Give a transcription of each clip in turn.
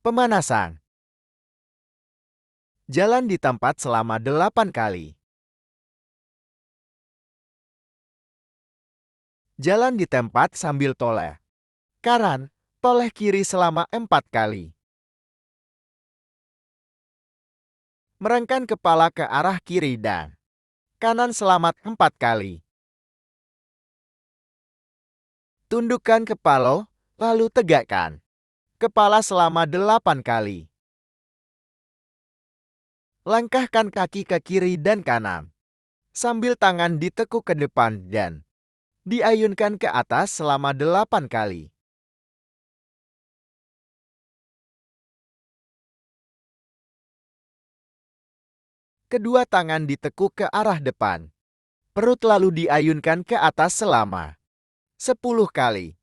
Pemanasan. Jalan di tempat selama 8 kali. Jalan di tempat sambil toleh kanan, toleh kiri selama 4 kali. Merengkan kepala ke arah kiri dan kanan selama 4 kali. Tundukkan kepala, lalu tegakkan kepala selama 8 kali. Langkahkan kaki ke kiri dan kanan, sambil tangan ditekuk ke depan dan diayunkan ke atas selama 8 kali. Kedua tangan ditekuk ke arah depan. Perut lalu diayunkan ke atas selama 10 kali.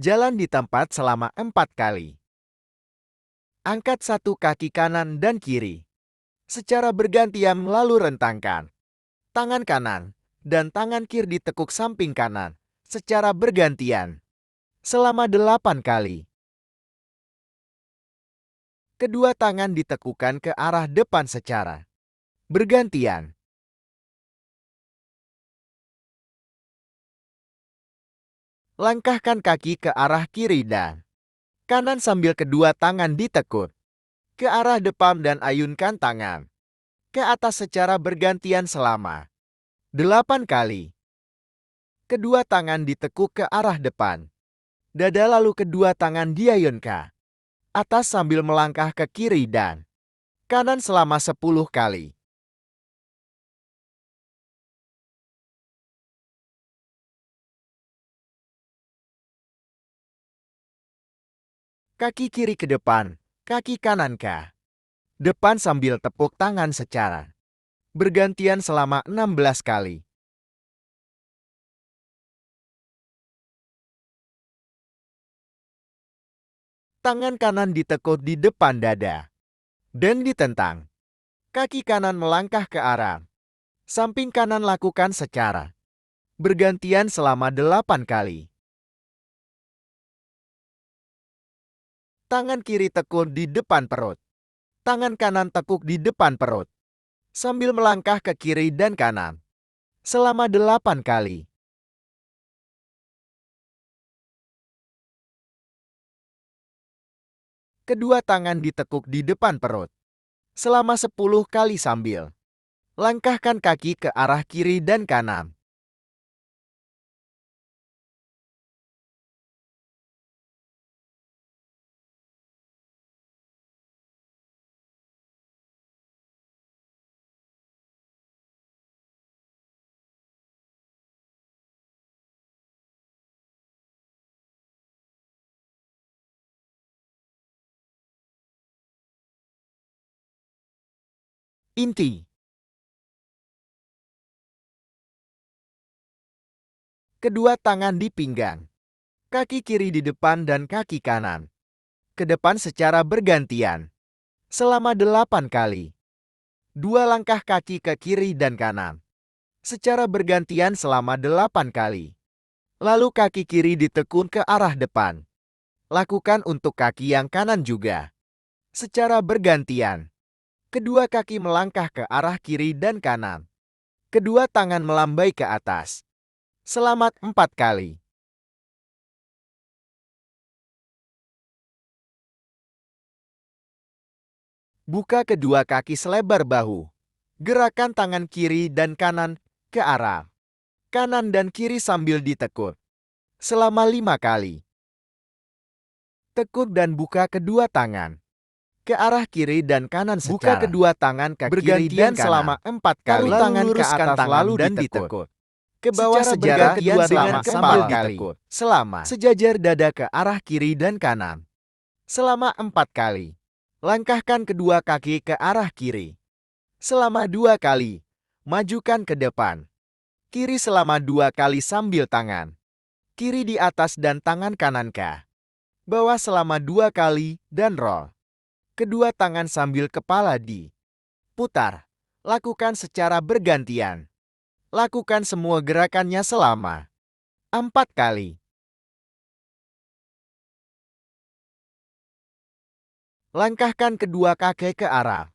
Jalan di tempat selama 4 kali. Angkat satu kaki kanan dan kiri secara bergantian lalu rentangkan tangan kanan dan tangan kiri ditekuk samping kanan secara bergantian selama 8 kali. Kedua tangan ditekukan ke arah depan secara bergantian. Langkahkan kaki ke arah kiri dan kanan sambil kedua tangan ditekuk ke arah depan dan ayunkan tangan ke atas secara bergantian selama 8 kali. Kedua tangan ditekuk ke arah depan. Dada lalu kedua tangan diayunkan atas sambil melangkah ke kiri dan kanan selama 10 kali. Kaki kiri ke depan, kaki kanan ke depan sambil tepuk tangan secara bergantian selama 16 kali. Tangan kanan ditekuk di depan dada dan ditentang. Kaki kanan melangkah ke arah samping kanan, lakukan secara bergantian selama 8 kali. Tangan kiri tekuk di depan perut. Tangan kanan tekuk di depan perut. Sambil melangkah ke kiri dan kanan selama 8 kali. Kedua tangan ditekuk di depan perut selama 10 kali sambil langkahkan kaki ke arah kiri dan kanan. Inti. Kedua tangan di pinggang. Kaki kiri di depan dan kaki kanan ke depan secara bergantian selama 8 kali. Dua langkah kaki ke kiri dan kanan secara bergantian selama 8 kali. Lalu kaki kiri ditekun ke arah depan. Lakukan untuk kaki yang kanan juga secara bergantian. Kedua kaki melangkah ke arah kiri dan kanan. Kedua tangan melambai ke atas. Selamat 4 kali. Buka kedua kaki selebar bahu. Gerakan tangan kiri dan kanan ke arah kanan dan kiri sambil ditekuk selama 5 kali. Tekuk dan buka kedua tangan ke arah kiri dan kanan secara buka kedua tangan ke kiri dan selama 4 kali. Taruh tangan ke atas lalu dan ditekuk ke bawah sejajar kedua dengan sambil ditekuk selama sejajar dada ke arah kiri dan kanan selama 4 kali. Langkahkan kedua kaki ke arah kiri selama 2 kali. Majukan ke depan kiri selama 2 kali sambil tangan kiri di atas dan tangan kanan ke bawah selama 2 kali dan roll kedua tangan sambil kepala di Putar. Lakukan secara bergantian. Lakukan semua gerakannya selama 4 kali. Langkahkan kedua kaki ke arah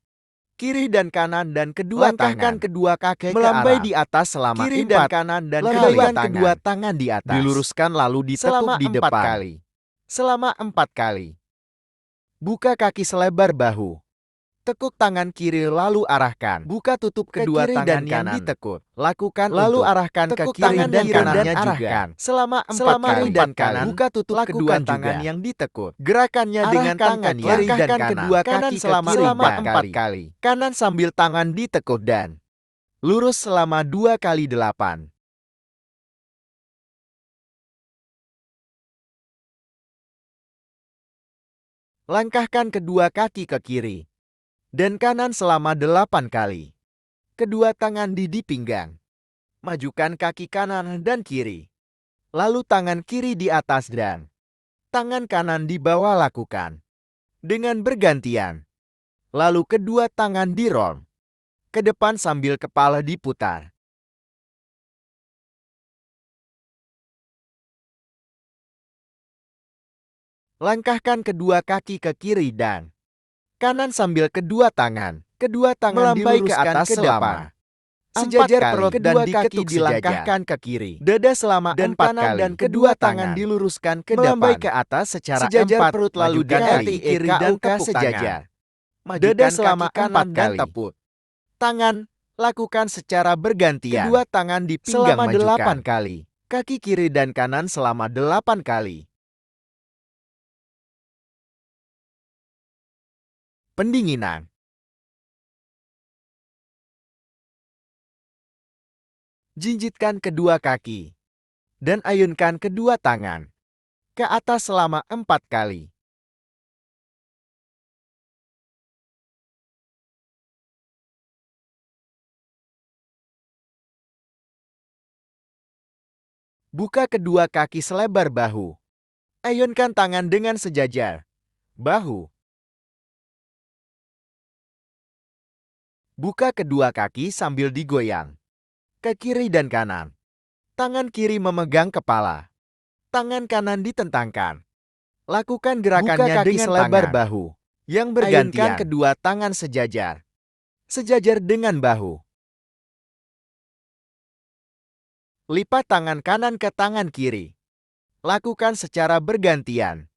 kiri dan kanan dan kedua tangan. Kedua kaki melambai di atas selama kiri dan kanan dan kedua tangan di atas. Diluruskan lalu ditekuk di depan kali. Selama 4 kali. Buka kaki selebar bahu. Tekuk tangan kiri lalu arahkan. Buka tutup kedua tangan yang ditekuk. Lakukan lalu arahkan ke kiri dan kanannya juga. Selama 4 kali dan kanan. Buka tutup kedua tangan yang ditekuk. Gerakannya dengan tangan kiri dan kedua kaki selama 4 kali. Kanan sambil tangan ditekuk dan lurus selama 2 kali 8. Langkahkan kedua kaki ke kiri dan kanan selama 8 kali. Kedua tangan di pinggang. Majukan kaki kanan dan kiri. Lalu tangan kiri di atas dan tangan kanan di bawah lakukan. Dengan bergantian. Lalu kedua tangan di-roll ke depan sambil kepala diputar. Langkahkan kedua kaki ke kiri dan kanan sambil kedua tangan melambai ke atas ke depan. Sejajar perut dan kaki dilangkahkan ke kiri. Dada selama 4 kali dan kedua tangan diluruskan ke depan. Melambai ke atas secara sejajar perut lalu dari kiri dan ke sejajar. Dada selama 4 kali. Tepuk tangan lakukan secara bergantian. Kedua tangan di pinggang selama 8 kali. Kaki kiri dan kanan selama 8 kali. Pendinginan. Jinjitkan kedua kaki dan ayunkan kedua tangan ke atas selama 4 kali. Buka kedua kaki selebar bahu. Ayunkan tangan dengan sejajar bahu. Buka kedua kaki sambil digoyang ke kiri dan kanan. Tangan kiri memegang kepala. Tangan kanan ditentangkan. Lakukan gerakannya dengan selebar bahu yang bergantian. Ayunkan kedua tangan sejajar. Sejajar dengan bahu. Lipat tangan kanan ke tangan kiri. Lakukan secara bergantian.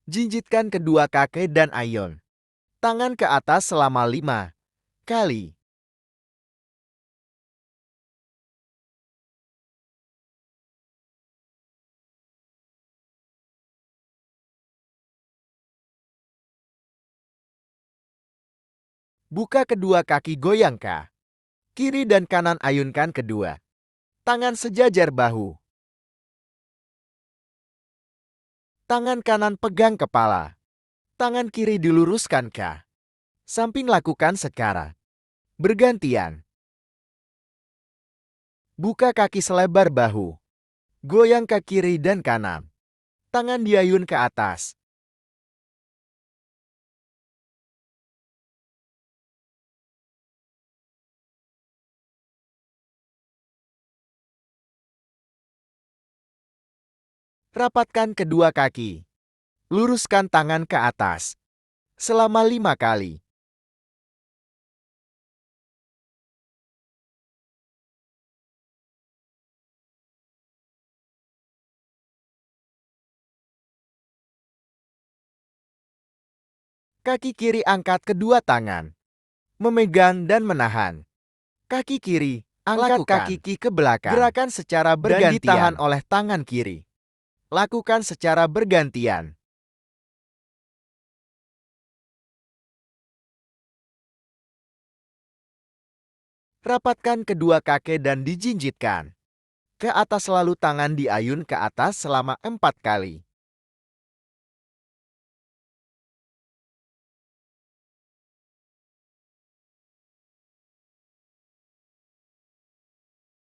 Jinjitkan kedua kaki dan ayun tangan ke atas selama 5 kali. Buka kedua kaki goyang ke kiri dan kanan, ayunkan kedua tangan sejajar bahu. Tangan kanan pegang kepala. Tangan kiri diluruskan ke samping, lakukan secara bergantian. Buka kaki selebar bahu. Goyang ke kiri dan kanan. Tangan diayun ke atas. Rapatkan kedua kaki. Luruskan tangan ke atas selama 5 kali. Kaki kiri angkat kedua tangan. Memegang dan menahan. Kaki kiri, angkat kaki kiri ke belakang. Gerakan secara bergantian dan ditahan oleh tangan kiri. Lakukan secara bergantian. Rapatkan kedua kaki dan dijinjitkan ke atas, lalu tangan diayun ke atas selama 4 kali.